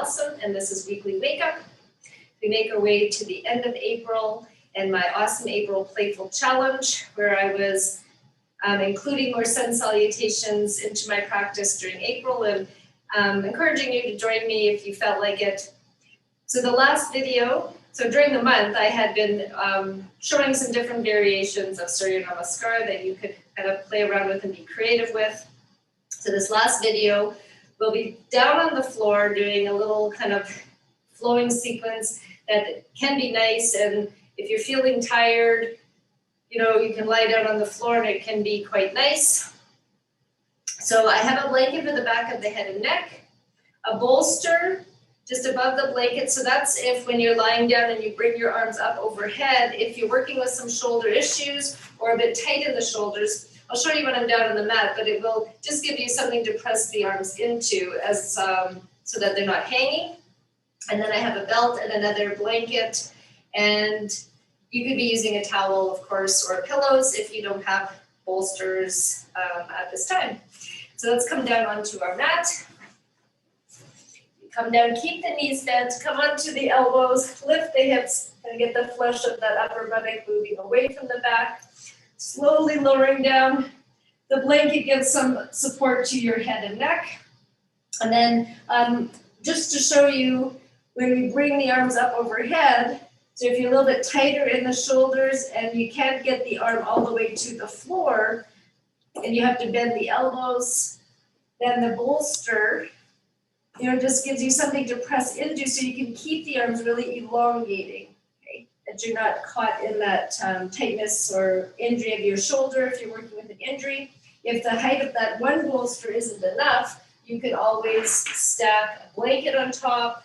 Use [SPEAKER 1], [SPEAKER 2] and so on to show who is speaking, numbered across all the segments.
[SPEAKER 1] Nelson, and this is Weekly Wake Up. We make our way to the end of April and my awesome April Playful Challenge, where I was including more sun salutations into my practice during April, and encouraging you to join me if you felt like it. So the last video, so during the month, I had been showing some different variations of Surya Namaskar that you could kind of play around with and be creative with. So this last video, we'll be down on the floor doing a little kind of flowing sequence that can be nice. And if you're feeling tired, you know, you can lie down on the floor and it can be quite nice. So I have a blanket for the back of the head and neck, a bolster just above the blanket. So that's if when you're lying down and you bring your arms up overhead, if you're working with some shoulder issues or a bit tight in the shoulders, I'll show you when I'm down on the mat, but it will just give you something to press the arms into as so that they're not hanging. And then I have a belt and another blanket, and you could be using a towel, of course, or pillows if you don't have bolsters at this time. So let's come down onto our mat. Come down, keep the knees bent, come onto the elbows, lift the hips, and get the flesh of that upper buttock moving away from the back. Slowly lowering down. The blanket gives some support to your head and neck. And then just to show you, when we bring the arms up overhead, so if you're a little bit tighter in the shoulders and you can't get the arm all the way to the floor, and you have to bend the elbows, then the bolster, you know, just gives you something to press into so you can keep the arms really elongating. That you're not caught in that tightness or injury of your shoulder if you're working with an injury. If the height of that one bolster isn't enough, you could always stack a blanket on top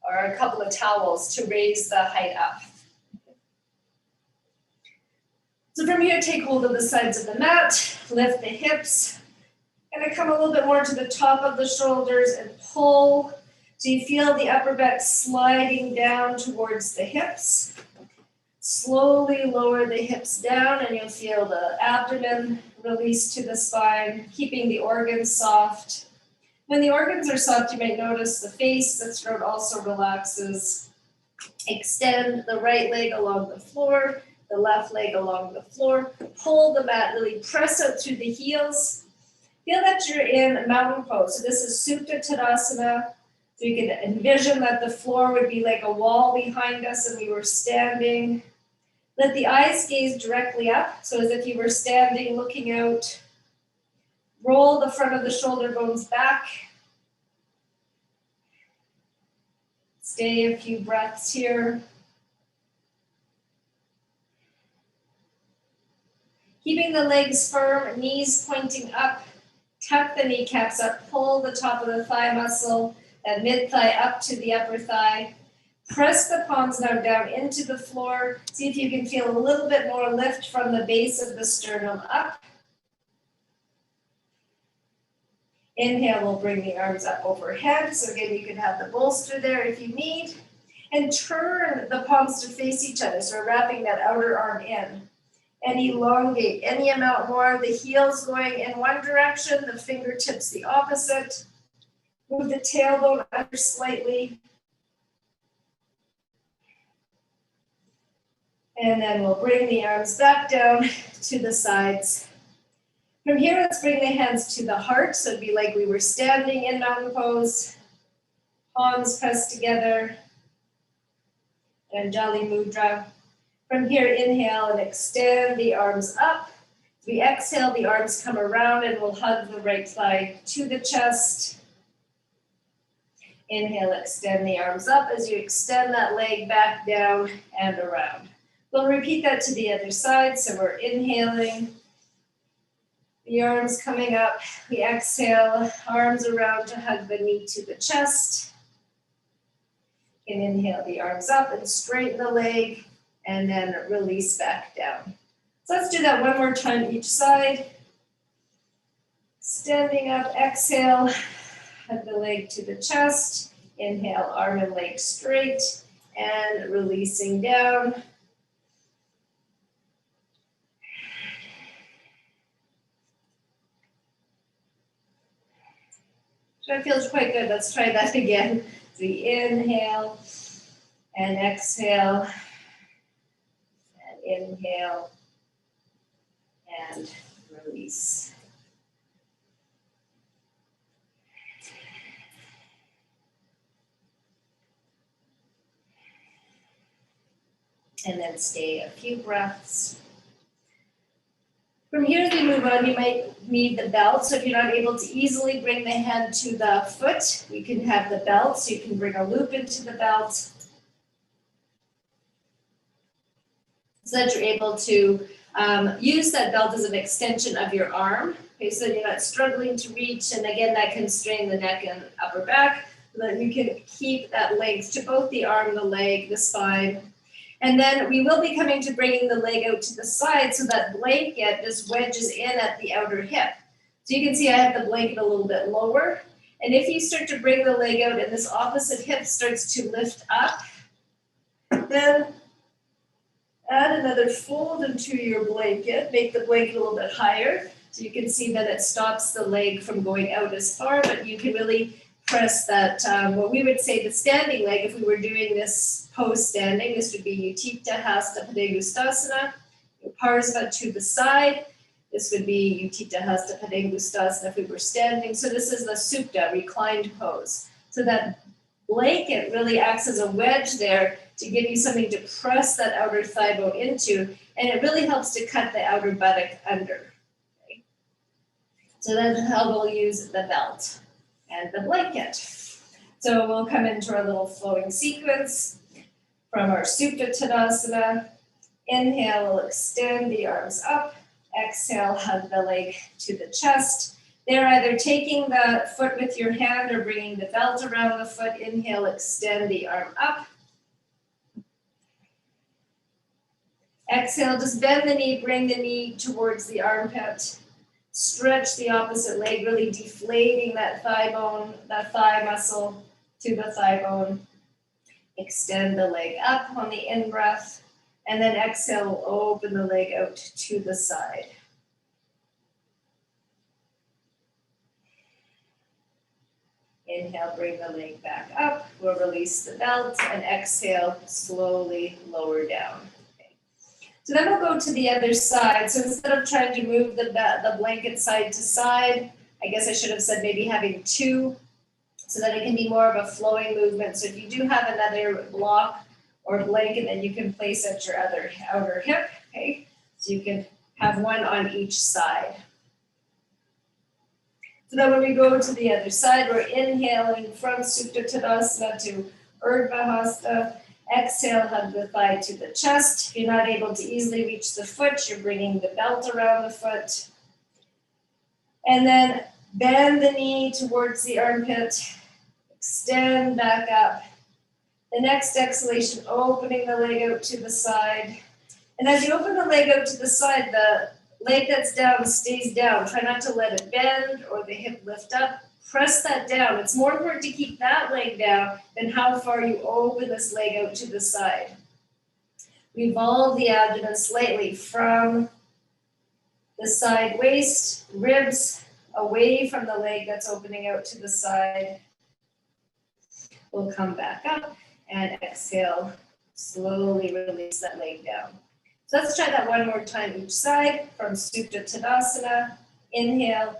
[SPEAKER 1] or a couple of towels to raise the height up. So from here, take hold of the sides of the mat, lift the hips, and come a little bit more to the top of the shoulders and pull. So you feel the upper back sliding down towards the hips. Slowly lower the hips down and you'll feel the abdomen release to the spine, keeping the organs soft. When the organs are soft, you might notice the face, the throat also relaxes. Extend the right leg along the floor, the left leg along the floor. Pull the mat, really press out through the heels. Feel that you're in mountain pose. So this is Supta Tadasana. So you can envision that the floor would be like a wall behind us and we were standing. Let the eyes gaze directly up, so as if you were standing, looking out. Roll the front of the shoulder bones back. Stay a few breaths here. Keeping the legs firm, knees pointing up. Tuck the kneecaps up, pull the top of the thigh muscle, that mid-thigh up to the upper thigh. Press the palms now down into the floor. See if you can feel a little bit more lift from the base of the sternum up. Inhale, we'll bring the arms up overhead. So again, you can have the bolster there if you need. And turn the palms to face each other. So we're wrapping that outer arm in. And elongate any amount more. The heels going in one direction, the fingertips the opposite. Move the tailbone under slightly. And then we'll bring the arms back down to the sides. From here, let's bring the hands to the heart. So it'd be like we were standing in mountain pose. Palms pressed together. And Anjali Mudra. From here, inhale and extend the arms up. As we exhale, the arms come around and we'll hug the right thigh to the chest. Inhale, extend the arms up as you extend that leg back down and around. We'll repeat that to the other side. So we're inhaling, the arms coming up. We exhale, arms around to hug the knee to the chest. And inhale the arms up and straighten the leg and then release back down. So let's do that one more time each side. Standing up, exhale, hug the leg to the chest. Inhale, arm and leg straight and releasing down. So it feels quite good. Let's try that again. So we inhale and exhale, and inhale and release. And then stay a few breaths. From here as we move on, you might need the belt. So if you're not able to easily bring the hand to the foot, you can have the belt. So you can bring a loop into the belt so that you're able to use that belt as an extension of your arm. Okay, so you're not struggling to reach. And again, that can strain the neck and upper back so that you can keep that length to both the arm, the leg, the spine. And then we will be coming to bringing the leg out to the side so that blanket just wedges in at the outer hip. So you can see I have the blanket a little bit lower. And if you start to bring the leg out and this opposite hip starts to lift up, then add another fold into your blanket, make the blanket a little bit higher. So you can see that it stops the leg from going out as far, but you can really press that, what we would say the standing leg, if we were doing this pose standing, this would be Utthita Hasta Padangustasana, Parsva to the side. This would be Utthita Hasta Padangustasana if we were standing. So this is the Supta, reclined pose. So that blanket really acts as a wedge there to give you something to press that outer thigh bone into, and it really helps to cut the outer buttock under. Okay? So that's how we'll use the belt and the blanket. So we'll come into our little flowing sequence from our Supta Tadasana. Inhale, we'll extend the arms up. Exhale, hug the leg to the chest. They're either taking the foot with your hand or bringing the belt around the foot. Inhale, extend the arm up. Exhale, just bend the knee, bring the knee towards the armpit. Stretch the opposite leg, really deflating that thigh bone, that thigh muscle to the thigh bone. Extend the leg up on the in-breath, and then exhale, open the leg out to the side. Inhale, bring the leg back up. We'll release the belt, and exhale, slowly lower down. So then we'll go to the other side. So instead of trying to move the blanket side to side, I guess I should have said maybe having two so that it can be more of a flowing movement. So if you do have another block or blanket, then you can place at your other outer hip, okay? So you can have one on each side. So then when we go to the other side, we're inhaling from Supta Tadasana to Urdhva Hasta. Exhale, hug the thigh to the chest. If you're not able to easily reach the foot, you're bringing the belt around the foot. And then bend the knee towards the armpit. Extend back up. The next exhalation, opening the leg out to the side. And as you open the leg out to the side, the leg that's down stays down. Try not to let it bend or the hip lift up. Press that down. It's more important to keep that leg down than how far you open this leg out to the side. Revolve the abdomen slightly from the side waist, ribs away from the leg that's opening out to the side. We'll come back up and exhale, slowly release that leg down. So let's try that one more time each side from Supta Tadasana. Inhale.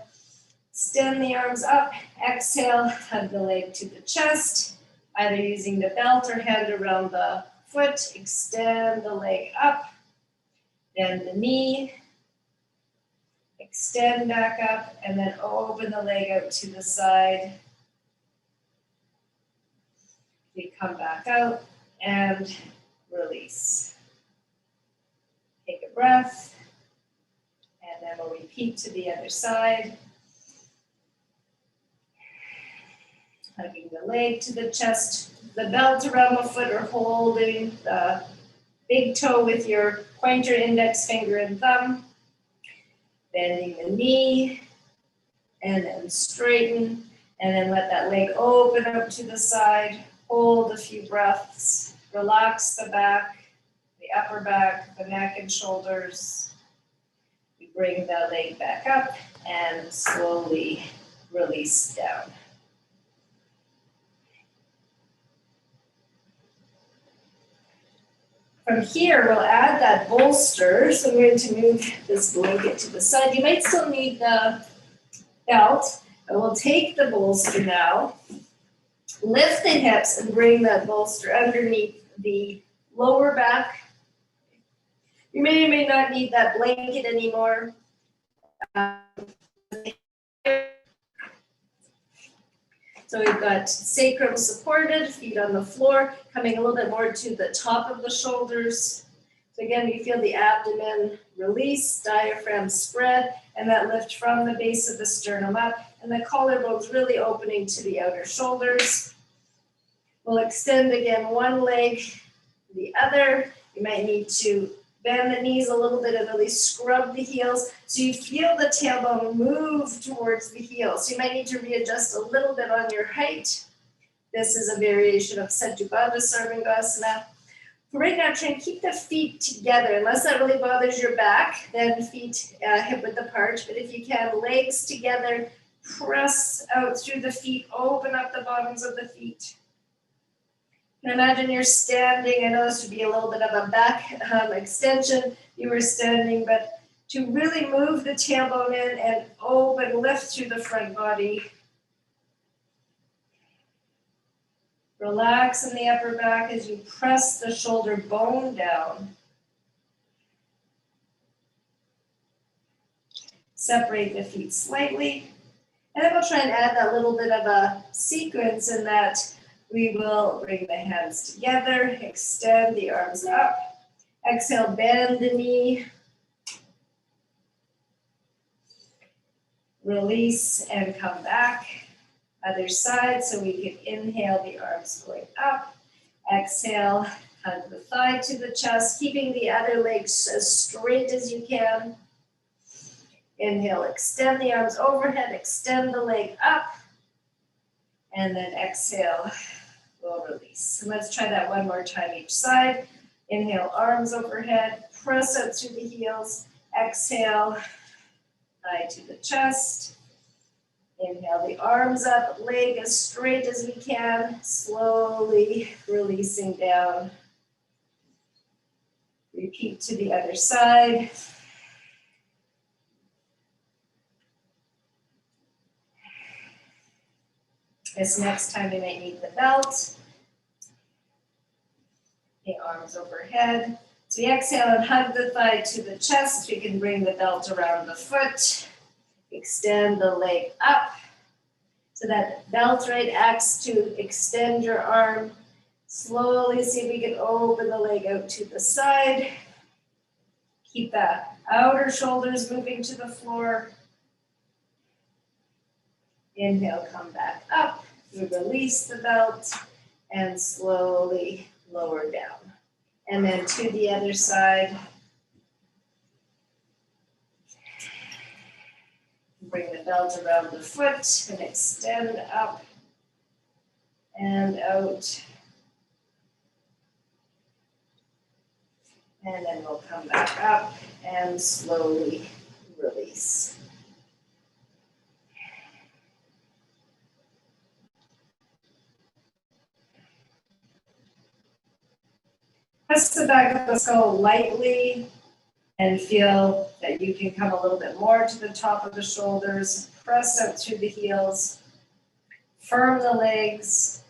[SPEAKER 1] Extend the arms up, exhale, hug the leg to the chest, either using the belt or hand around the foot. Extend the leg up, bend the knee, extend back up, and then open the leg out to the side. We come back out and release. Take a breath, and then we'll repeat to the other side. Hugging the leg to the chest, the belt around the foot, or holding the big toe with your pointer, index finger, and thumb. Bending the knee, and then straighten, and then let that leg open up to the side. Hold a few breaths. Relax the back, the upper back, the neck and shoulders. We bring the leg back up and slowly release down. From here, we'll add that bolster. So I'm going to move this blanket to the side. You might still need the belt, but we'll take the bolster now. Lift the hips and bring that bolster underneath the lower back. You may or may not need that blanket anymore. So we've got sacrum supported, feet on the floor, coming a little bit more to the top of the shoulders. So again, you feel the abdomen release, diaphragm spread, and that lift from the base of the sternum up, and the collarbone's really opening to the outer shoulders. We'll extend again one leg, the other. You might need to bend the knees a little bit and really scrub the heels so you feel the tailbone move towards the heels. So you might need to readjust a little bit on your height. This is a variation of Supta padangustasana. For right now, try and keep the feet together. Unless that really bothers your back, then feet hip width apart. But if you can, legs together, press out through the feet, open up the bottoms of the feet. And imagine you're standing. I know this would be a little bit of a back extension. You were standing, but to really move the tailbone in and open, lift through the front body. Relax in the upper back as you press the shoulder bone down. Separate the feet slightly. And then we'll try and add that little bit of a sequence in that we will bring the hands together, extend the arms up. Exhale, bend the knee. Release and come back. Other side, so we can inhale the arms going up. Exhale, hug the thigh to the chest, keeping the other legs as straight as you can. Inhale, extend the arms overhead, extend the leg up. And then exhale, we'll release. So let's try that one more time each side. Inhale, arms overhead, press out through the heels. Exhale, thigh to the chest. Inhale the arms up, leg as straight as we can, slowly releasing down. Repeat to the other side. This next time we might need the belt. The arms overhead. So we exhale and hug the thigh to the chest. We can bring the belt around the foot. Extend the leg up. So that belt right acts to extend your arm. Slowly see if we can open the leg out to the side. Keep the outer shoulders moving to the floor. Inhale, come back up. We release the belt and slowly lower down. And then to the other side. Bring the belt around the foot and extend up and out. And then we'll come back up and slowly release. Press the back of the skull lightly and feel that you can come a little bit more to the top of the shoulders. Press out through the heels. Firm the legs.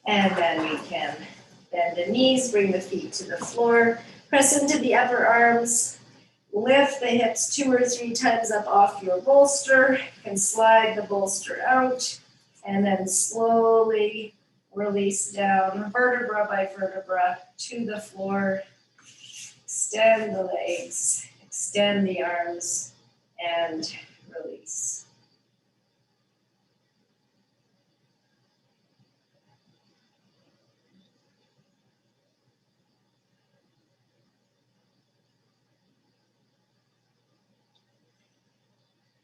[SPEAKER 1] And then we can bend the knees, bring the feet to the floor. Press into the upper arms. Lift the hips 2 or 3 times up off your bolster. You can slide the bolster out. And then slowly release down, vertebra by vertebra, to the floor. Extend the legs, extend the arms, and release.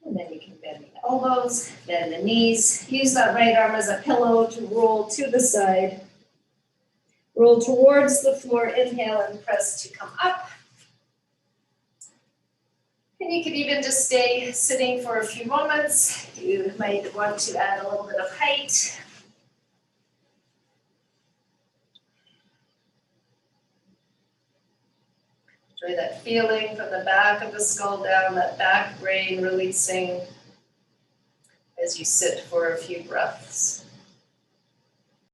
[SPEAKER 1] And then you can bend the elbows, bend the knees. Use that right arm as a pillow to roll to the side. Roll towards the floor, inhale and press to come up. And you can even just stay sitting for a few moments. You might want to add a little bit of height. Enjoy that feeling from the back of the skull down, that back brain releasing as you sit for a few breaths.